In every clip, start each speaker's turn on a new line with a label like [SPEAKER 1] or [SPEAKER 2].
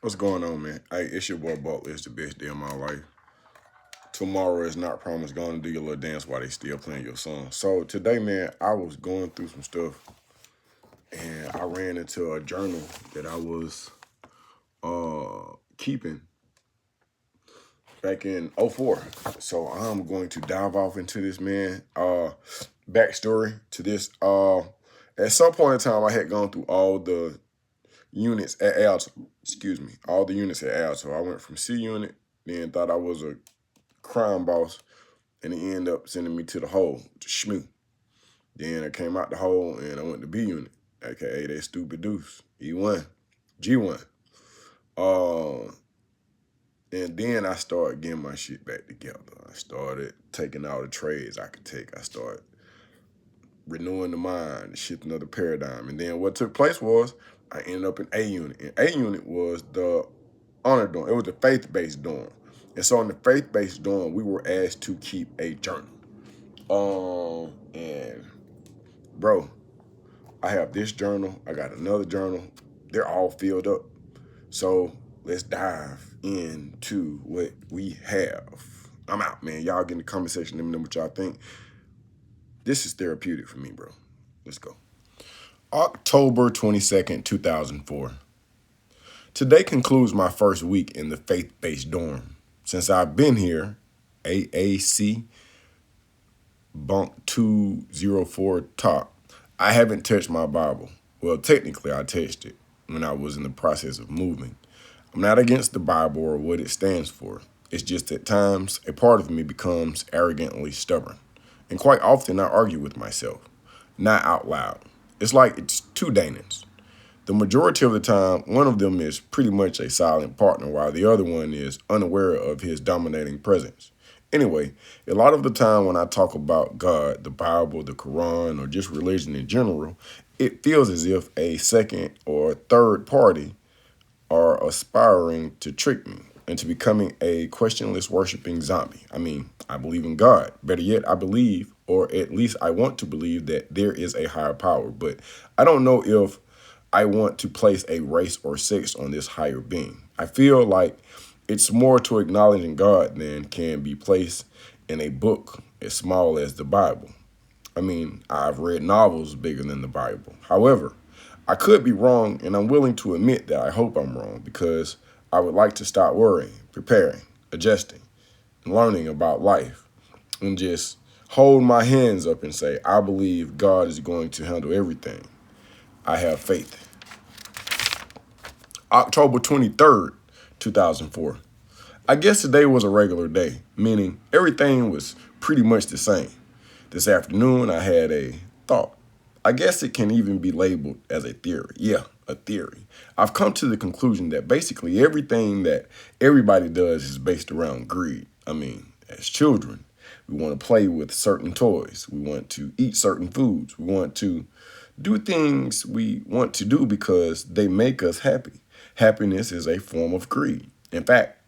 [SPEAKER 1] What's going on, man? Hey, it's your boy Butler. It's the best day of my life. Tomorrow is not promised. Going to do your little dance while they still playing your song. So today, man, I was going through some stuff and I ran into a journal that I was keeping back in '04. So I'm going to dive off into this, man. Backstory to this. At some point in time, I had gone through all the units at Alto. Excuse me, all the units at Alto. I went from C unit, then thought I was a crime boss, and he ended up sending me to the hole, to SHMU. Then I came out the hole and I went to B unit, aka that stupid deuce, E1, G1. Uh, and then I started getting my shit back together. I started taking all the trades I could take. I started renewing the mind, shifting of the paradigm. And then what took place was I ended up in A unit. And A unit was the honor dorm. It was the faith-based dorm. And so in the faith-based dorm, we were asked to keep a journal. And bro, I have this journal. I got another journal. They're all filled up. So let's dive into what we have. I'm out, man. Y'all get in the comment section. Let me know what y'all think. This is therapeutic for me, bro. Let's go. October 22nd, 2004. Today concludes my first week in the faith-based dorm. Since I've been here, AAC bunk 204 top, I haven't touched my Bible. Well, technically, I touched it when I was in the process of moving. I'm not against the Bible or what it stands for. It's just at times, a part of me becomes arrogantly stubborn. And quite often, I argue with myself, not out loud. It's like it's two Danans. The majority of the time, one of them is pretty much a silent partner, while the other one is unaware of his dominating presence. Anyway, a lot of the time when I talk about God, the Bible, the Quran, or just religion in general, it feels as if a second or third party are aspiring to trick me into becoming a questionless worshiping zombie. I mean, I believe in God. Better yet, I believe, or at least I want to believe, that there is a higher power. But I don't know if I want to place a race or sex on this higher being. I feel like it's more to acknowledging God than can be placed in a book as small as the Bible. I mean, I've read novels bigger than the Bible. However, I could be wrong, and I'm willing to admit that I hope I'm wrong, because I would like to stop worrying, preparing, adjusting, and learning about life, and just hold my hands up and say, I believe God is going to handle everything. I have faith. October 23rd, 2004. I guess today was a regular day, meaning everything was pretty much the same. This afternoon, I had a thought. I guess it can even be labeled as a theory. Yeah, a theory. I've come to the conclusion that basically everything that everybody does is based around greed. I mean, as children, we want to play with certain toys. We want to eat certain foods. We want to do things we want to do because they make us happy. Happiness is a form of greed. In fact,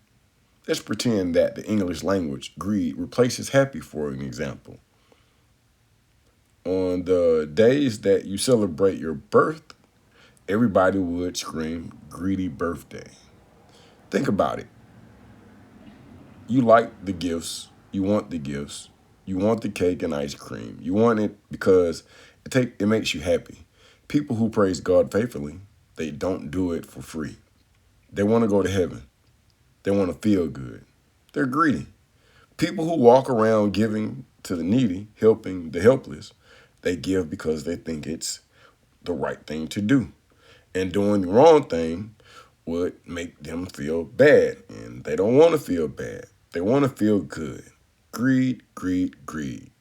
[SPEAKER 1] let's pretend that the English language, greed, replaces happy, for an example. On the days that you celebrate your birth, everybody would scream, greedy birthday. Think about it. You like the gifts. You want the gifts. You want the cake and ice cream. You want it because it makes you happy. People who praise God faithfully, they don't do it for free. They want to go to heaven. They want to feel good. They're greedy. People who walk around giving to the needy, helping the helpless, they give because they think it's the right thing to do. And doing the wrong thing would make them feel bad. And they don't want to feel bad. They want to feel good. Greed, greed, greed.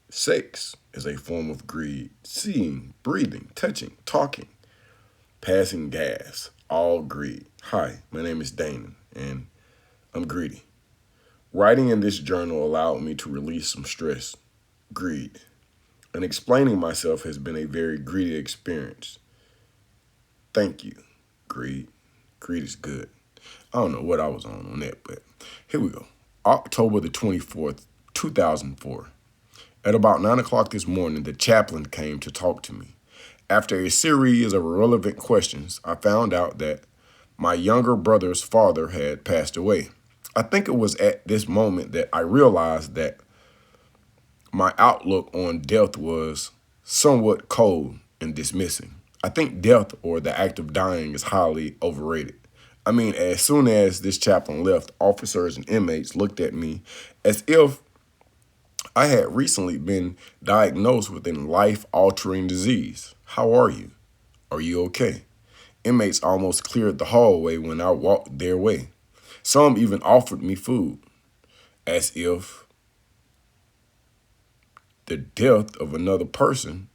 [SPEAKER 1] Sex is a form of greed. Seeing, breathing, touching, talking, passing gas, all greed. Hi, my name is Dana, and I'm greedy. Writing in this journal allowed me to release some stress, greed, and explaining myself has been a very greedy experience. Thank you, greed. Greed is good. I don't know what I was on that, but here we go. October the 24th, 2004. At about 9 o'clock this morning, the chaplain came to talk to me. After a series of irrelevant questions, I found out that My younger brother's father had passed away. I think it was at this moment that I realized that my outlook on death was somewhat cold and dismissing. I think death, or the act of dying, is highly overrated. I mean, as soon as this chaplain left, officers and inmates looked at me as if I had recently been diagnosed with a life-altering disease. How are you? Are you okay? Inmates almost cleared the hallway when I walked their way. Some even offered me food, as if the death of another person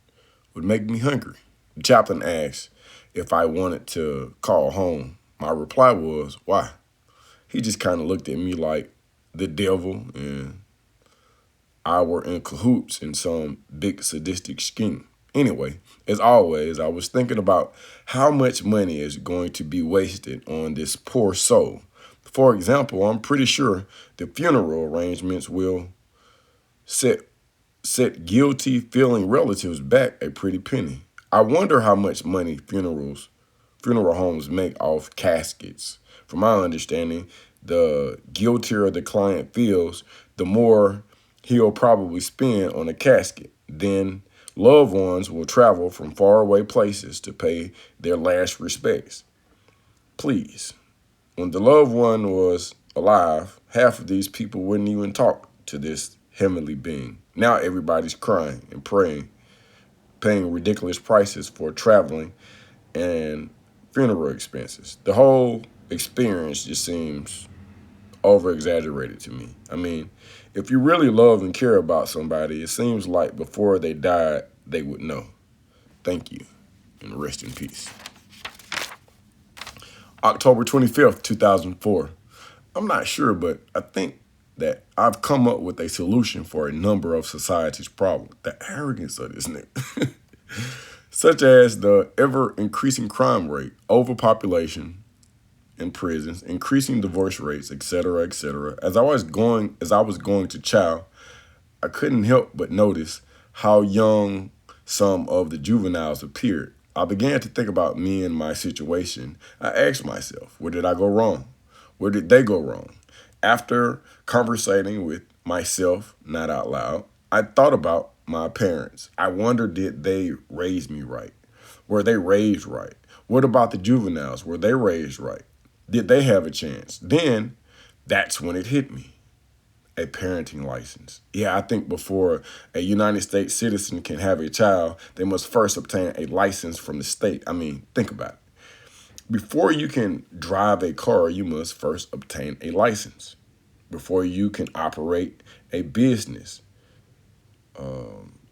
[SPEAKER 1] would make me hungry. The chaplain asked if I wanted to call home. My reply was, why? He just kind of looked at me like the devil and I were in cahoots in some big sadistic scheme. Anyway, as always, I was thinking about how much money is going to be wasted on this poor soul. For example, I'm pretty sure the funeral arrangements will set guilty feeling relatives back a pretty penny. I wonder how much money funeral homes make off caskets. From my understanding, the guiltier the client feels, the more he'll probably spend on a casket. Then loved ones will travel from faraway places to pay their last respects. Please, when the loved one was alive, half of these people wouldn't even talk to this heavenly being. Now everybody's crying and praying, paying ridiculous prices for traveling and funeral expenses. The whole experience just seems over-exaggerated to me. I mean, if you really love and care about somebody, it seems like before they died, they would know. Thank you, and rest in peace. October 25th, 2004. I'm not sure, but I think that I've come up with a solution for a number of society's problems. The arrogance of this nigga. Such as the ever-increasing crime rate, overpopulation in prisons, increasing divorce rates, etc., etc. As I was going to chow, I couldn't help but notice how young some of the juveniles appeared. I began to think about me and my situation. I asked myself, where did I go wrong? Where did they go wrong? After conversating with myself, not out loud, I thought about my parents. I wonder, did they raise me right? Were they raised right? What about the juveniles? Were they raised right? Did they have a chance? Then that's when it hit me. A parenting license. Yeah, I think before a United States citizen can have a child, they must first obtain a license from the state. I mean, think about it. Before you can drive a car, you must first obtain a license. Before you can operate a business,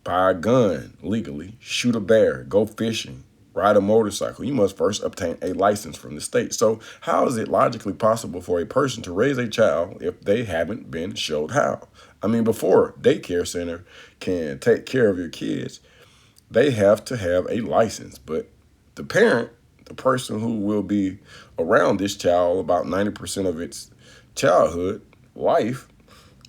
[SPEAKER 1] buy a gun legally, shoot a bear, go fishing, ride a motorcycle, you must first obtain a license from the state. So how is it logically possible for a person to raise a child if they haven't been showed how? I mean, before daycare center can take care of your kids, they have to have a license. But the parent, the person who will be around this child about 90% of its childhood life,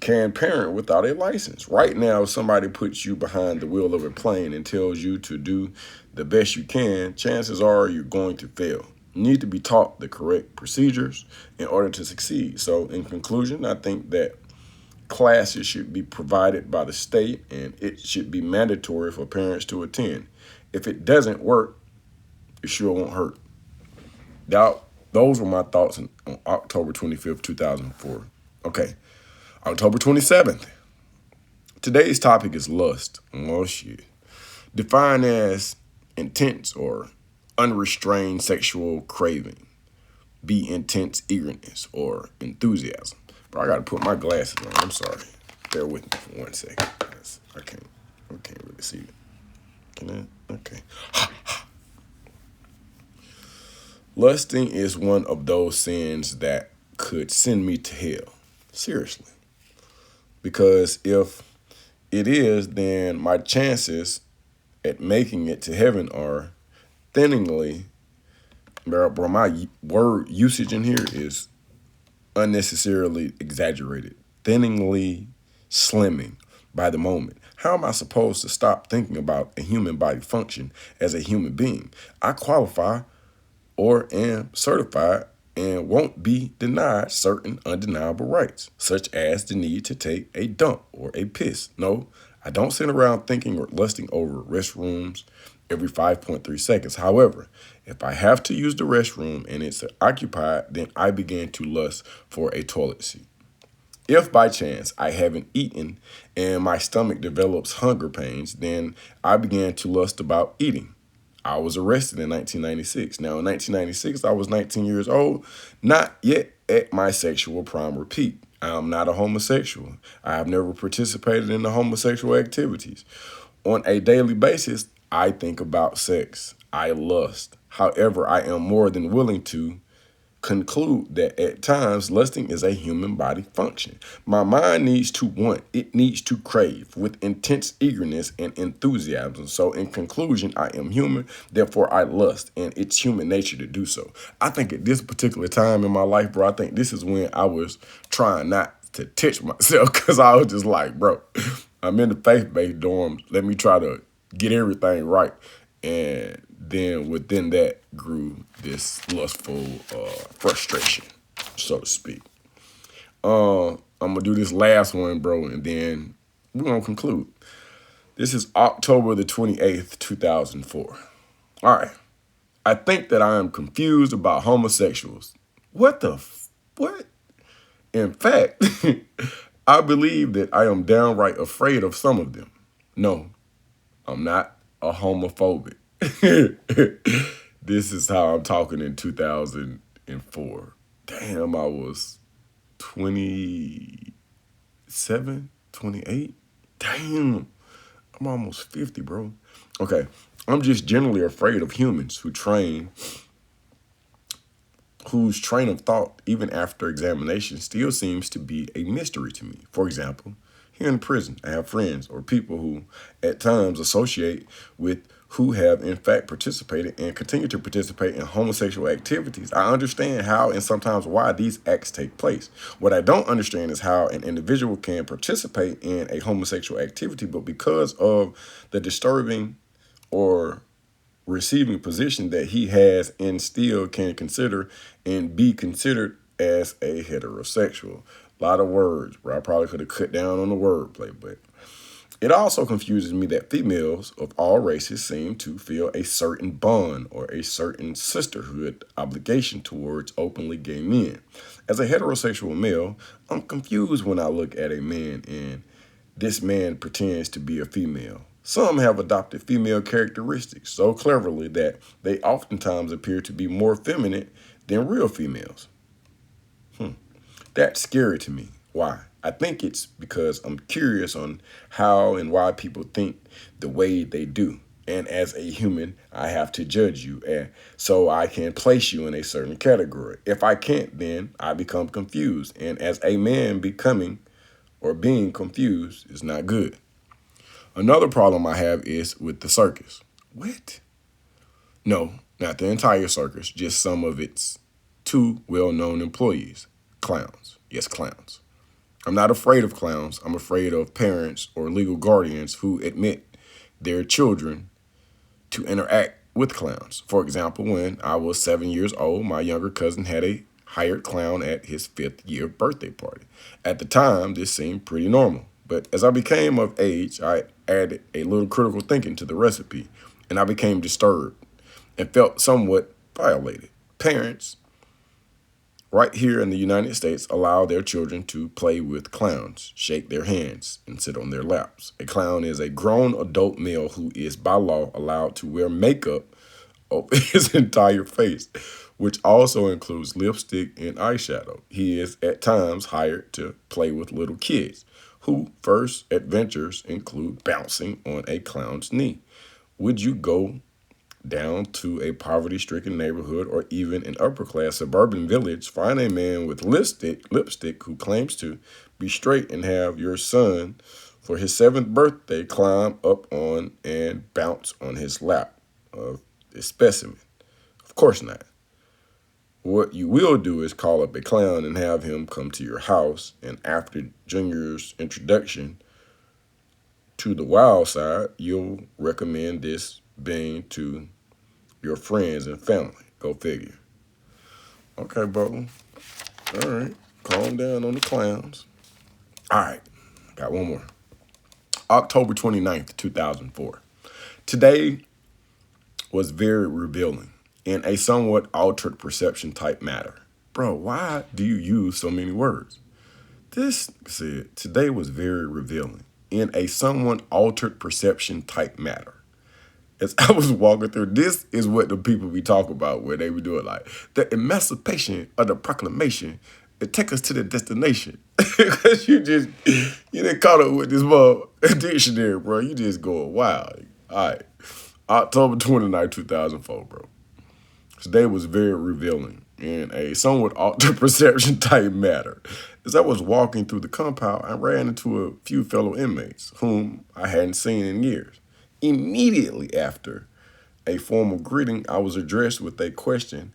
[SPEAKER 1] can parent without a license. Right now, if somebody puts you behind the wheel of a plane and tells you to do the best you can, chances are you're going to fail. You need to be taught the correct procedures in order to succeed. So in conclusion, I think that classes should be provided by the state and it should be mandatory for parents to attend. If it doesn't work, it sure won't hurt. Those were my thoughts on October 25th, 2004. Okay. October 27th. Today's topic is lust. Oh, shit. Defined as intense or unrestrained sexual craving. Be intense eagerness or enthusiasm. But I got to put my glasses on. I'm sorry. Bear with me for 1 second. I can't really see it. Can I? Okay. Lusting is one of those sins that could send me to hell. Seriously. Because if it is, then my chances at making it to heaven are thinningly, bro, my word usage in here is unnecessarily exaggerated, thinningly slimming by the moment. How am I supposed to stop thinking about a human body function as a human being? I qualify or am certified and won't be denied certain undeniable rights, such as the need to take a dump or a piss. No, I don't sit around thinking or lusting over restrooms every 5.3 seconds. However, if I have to use the restroom and it's occupied, then I begin to lust for a toilet seat. If by chance I haven't eaten and my stomach develops hunger pains, then I began to lust about eating. I was arrested in 1996. Now, in 1996, I was 19 years old, not yet at my sexual prime or peak. I am not a homosexual. I have never participated in the homosexual activities. On a daily basis, I think about sex. I lust. However, I am more than willing to conclude that at times lusting is a human body function. My mind needs to want, it needs to crave with intense eagerness and enthusiasm. So in conclusion, I am human, therefore I lust, and it's human nature to do so. I think at this particular time in my life, bro, I think this is when I was trying not to touch myself because I was just like, bro, I'm in the faith-based dorms. Let me try to get everything right. And then within that grew this lustful frustration, so to speak. I'm gonna do this last one, bro, and then we're gonna conclude. This is October the 28th, 2004. All right. I think that I am confused about homosexuals. What? In fact, I believe that I am downright afraid of some of them. No, I'm not a homophobic. This is how I'm talking in 2004. Damn, I was 27, 28. Damn, I'm almost 50, bro. Okay, I'm just generally afraid of humans whose train of thought, even after examination, still seems to be a mystery to me. For example, here in prison, I have friends or people who at times associate with who have in fact participated and continue to participate in homosexual activities. I understand how and sometimes why these acts take place. What I don't understand is how an individual can participate in a homosexual activity, but because of the disturbing or receiving position that he has and still can consider and be considered as a heterosexual. A lot of words, bro. I probably could have cut down on the wordplay, but it also confuses me that females of all races seem to feel a certain bond or a certain sisterhood obligation towards openly gay men. As a heterosexual male, I'm confused when I look at a man and this man pretends to be a female. Some have adopted female characteristics so cleverly that they oftentimes appear to be more feminine than real females. That's scary to me. Why? I think it's because I'm curious on how and why people think the way they do. And as a human, I have to judge you, and so I can place you in a certain category. If I can't, then I become confused. And as a man, becoming or being confused is not good. Another problem I have is with the circus. What? No, not the entire circus, just some of its two well-known employees. Clowns. Yes, clowns. I'm not afraid of clowns. I'm afraid of parents or legal guardians who admit their children to interact with clowns. For example, when I was 7 years old, my younger cousin had a hired clown at his 5th year birthday party. At the time, this seemed pretty normal. But as I became of age, I added a little critical thinking to the recipe, and I became disturbed and felt somewhat violated. Parents right here in the United States allow their children to play with clowns, shake their hands, and sit on their laps. A clown is a grown adult male who is by law allowed to wear makeup over his entire face, which also includes lipstick and eyeshadow. He is at times hired to play with little kids, whose first adventures include bouncing on a clown's knee. Would you go down to a poverty-stricken neighborhood or even an upper-class suburban village, find a man with lipstick who claims to be straight and have your son for his 7th birthday climb up on and bounce on his lap of a specimen? Of course not. What you will do is call up a clown and have him come to your house, and after Junior's introduction to the wild side, you'll recommend this being to your friends and family. Go figure. Okay, bro. All right. Calm down on the clowns. All right. Got one more. October 29th, 2004. Today was very revealing in a somewhat altered perception type matter. Bro, why do you use so many words? This said, today was very revealing in a somewhat altered perception type matter. As I was walking through, this is what the people be talking about where they be doing like the emancipation of the proclamation. It take us to the destination. Because you didn't caught up with this dictionary, bro. You just going wild. All right. October 29, 2004, bro. Today was very revealing in a somewhat altered perception type matter. As I was walking through the compound, I ran into a few fellow inmates whom I hadn't seen in years. Immediately after a formal greeting, I was addressed with a question,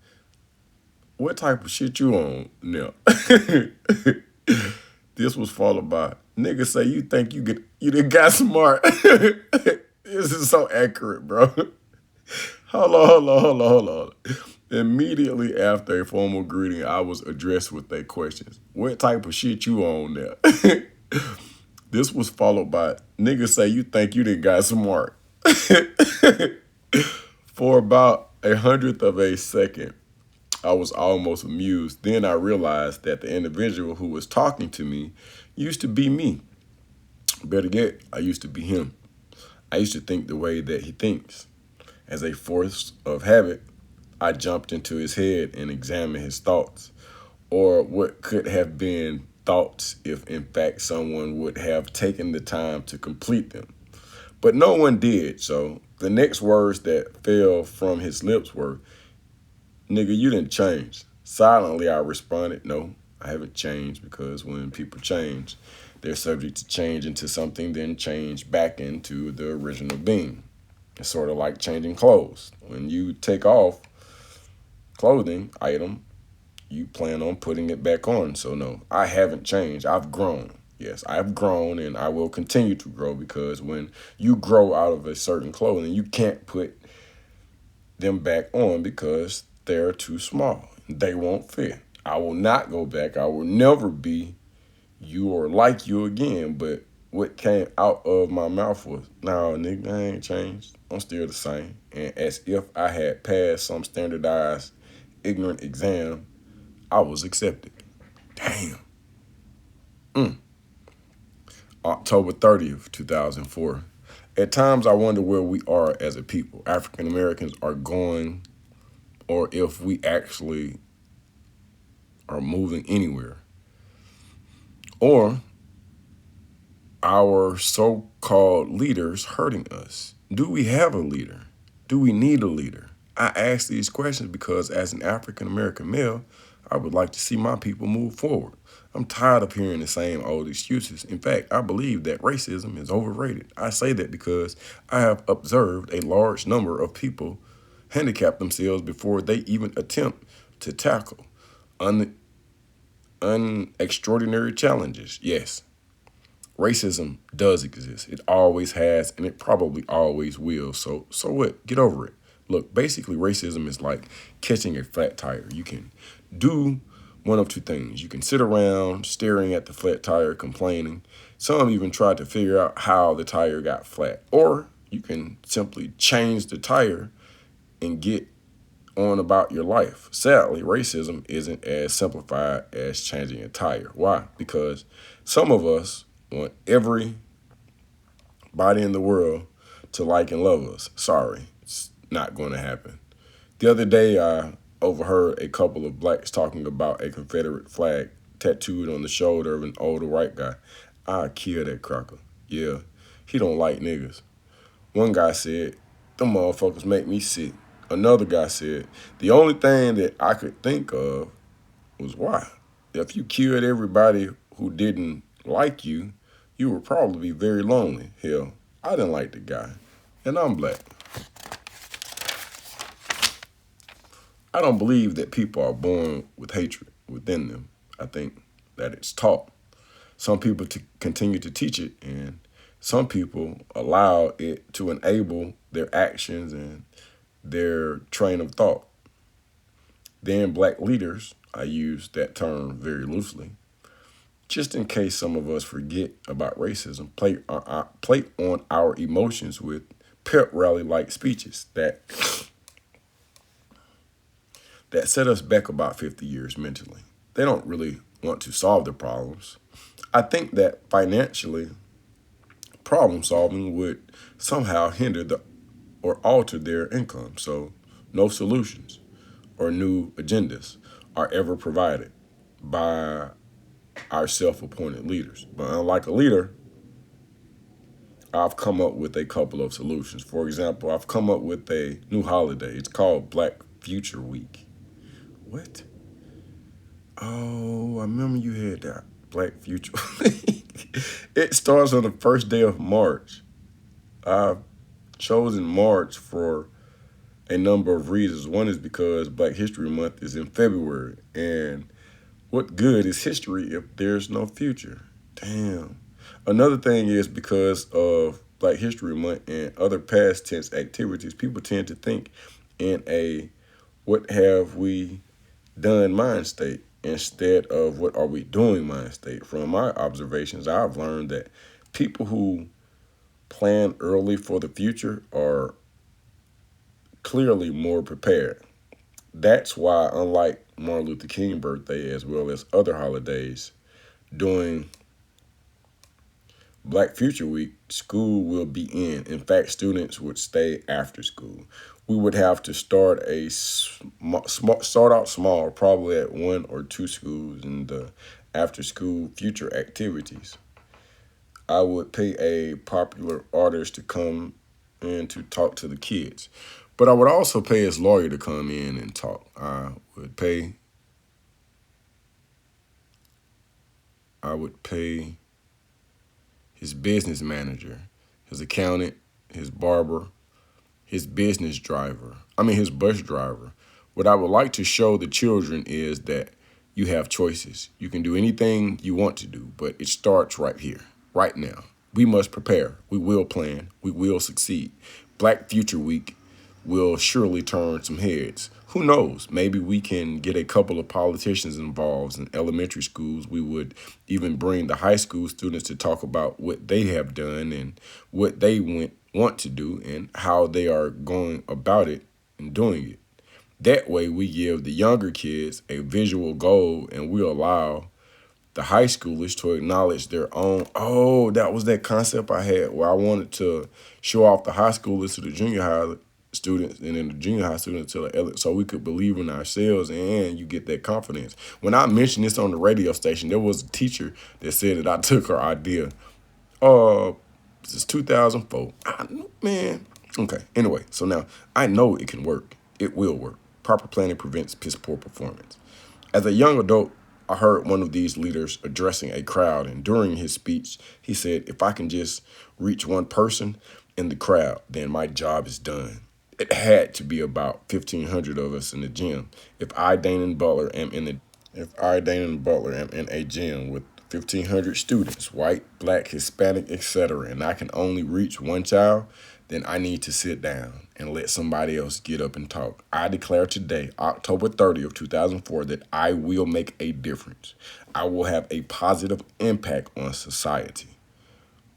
[SPEAKER 1] what type of shit you on now? This was followed by, nigga say you think you done got smart. This is so accurate, bro. Hold on. Immediately after a formal greeting, I was addressed with a question. What type of shit you on there? This was followed by, nigga say you think you done got smart. For about 100th of a second, I was almost amused. Then I realized that the individual who was talking to me used to be me. Better yet, I used to be him. I used to think the way that he thinks. As a force of habit, I jumped into his head and examined his thoughts, or what could have been thoughts if in fact someone would have taken the time to complete them. But no one did, so the next words that fell from his lips were, nigga, you didn't change. Silently, I responded, no, I haven't changed, because when people change, they're subject to change into something, then change back into the original being. It's sort of like changing clothes. When you take off clothing item, you plan on putting it back on. So no, I haven't changed. I've grown. Yes, I've grown and I will continue to grow, because when you grow out of a certain clothing, you can't put them back on because they're too small. They won't fit. I will not go back. I will never be you or like you again. But what came out of my mouth was, no, nigga, I ain't changed. I'm still the same. And as if I had passed some standardized ignorant exam, I was accepted. Damn. October 30th, 2004. At times I wonder where we are as a people. African Americans are going, or if we actually are moving anywhere. Or our so-called leaders hurting us. Do we have a leader? Do we need a leader? I ask these questions because as an African American male, I would like to see my people move forward. I'm tired of hearing the same old excuses. In fact, I believe that racism is overrated. I say that because I have observed a large number of people handicap themselves before they even attempt to tackle extraordinary challenges. Yes, racism does exist. It always has, and it probably always will. So what? Get over it. Look, basically, racism is like catching a flat tire. You can do one of two things. You can sit around staring at the flat tire, complaining. Some even tried to figure out how the tire got flat. Or you can simply change the tire and get on about your life. Sadly, racism isn't as simplified as changing a tire. Why? Because some of us want everybody in the world to like and love us. Sorry, it's not going to happen. The other day, I overheard a couple of blacks talking about a Confederate flag tattooed on the shoulder of an older white guy. I kill that cracker. Yeah, he don't like niggas. One guy said, them motherfuckers make me sick. Another guy said, the only thing that I could think of was why. If you killed everybody who didn't like you, you would probably be very lonely. Hell, I didn't like the guy, and I'm black. I don't believe that people are born with hatred within them. I think that it's taught. Some people continue to teach it, and some people allow it to enable their actions and their train of thought. Then black leaders, I use that term very loosely, just in case some of us forget about racism, play on our emotions with pep rally like speeches that set us back about 50 years mentally. They don't really want to solve the problems. I think that financially, problem solving would somehow hinder or alter their income. So no solutions or new agendas are ever provided by our self-appointed leaders. But unlike a leader, I've come up with a couple of solutions. For example, I've come up with a new holiday. It's called Black Future Week. What? Oh, I remember you had that Black Future Week. It starts on the first day of March. I've chosen March for a number of reasons. One is because Black History Month is in February, and what good is history if there's no future? Damn. Another thing is because of Black History Month and other past tense activities, people tend to think in a what have we done mind state instead of what are we doing mind state. From my observations, I've learned that people who plan early for the future are clearly more prepared. That's why, unlike Martin Luther King birthday as well as other holidays, during Black Future Week, school will be in. In fact, students would stay after school. We would have to start start out small, probably at one or two schools in the after school future activities. I would pay a popular artist to come in to talk to the kids. But I would also pay his lawyer to come in and talk. I would pay his business manager, his accountant, his barber, his his bus driver. What I would like to show the children is that you have choices. You can do anything you want to do, but it starts right here, right now. We must prepare. We will plan. We will succeed. Black Future Week will surely turn some heads. Who knows? Maybe we can get a couple of politicians involved in elementary schools. We would even bring the high school students to talk about what they have done and what they want to do and how they are going about it and doing it. That way we give the younger kids a visual goal and we allow the high schoolers to acknowledge their own. Oh, that was that concept I had where I wanted to show off the high schoolers to the junior high students and then the junior high students to so we could believe in ourselves and you get that confidence. When I mentioned this on the radio station, there was a teacher that said that I took her idea. This is 2004. Man, okay. Anyway, so now I know it can work. It will work. Proper planning prevents piss poor performance. As a young adult, I heard one of these leaders addressing a crowd, and during his speech, he said, if I can just reach one person in the crowd, then my job is done. It had to be about 1,500 of us in the gym. If I, Dana Butler, am in a gym with 1,500 students, white, black, Hispanic, etc., and I can only reach one child, then I need to sit down and let somebody else get up and talk. I declare today, October 30th, 2004, that I will make a difference. I will have a positive impact on society.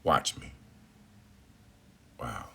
[SPEAKER 1] Watch me. Wow.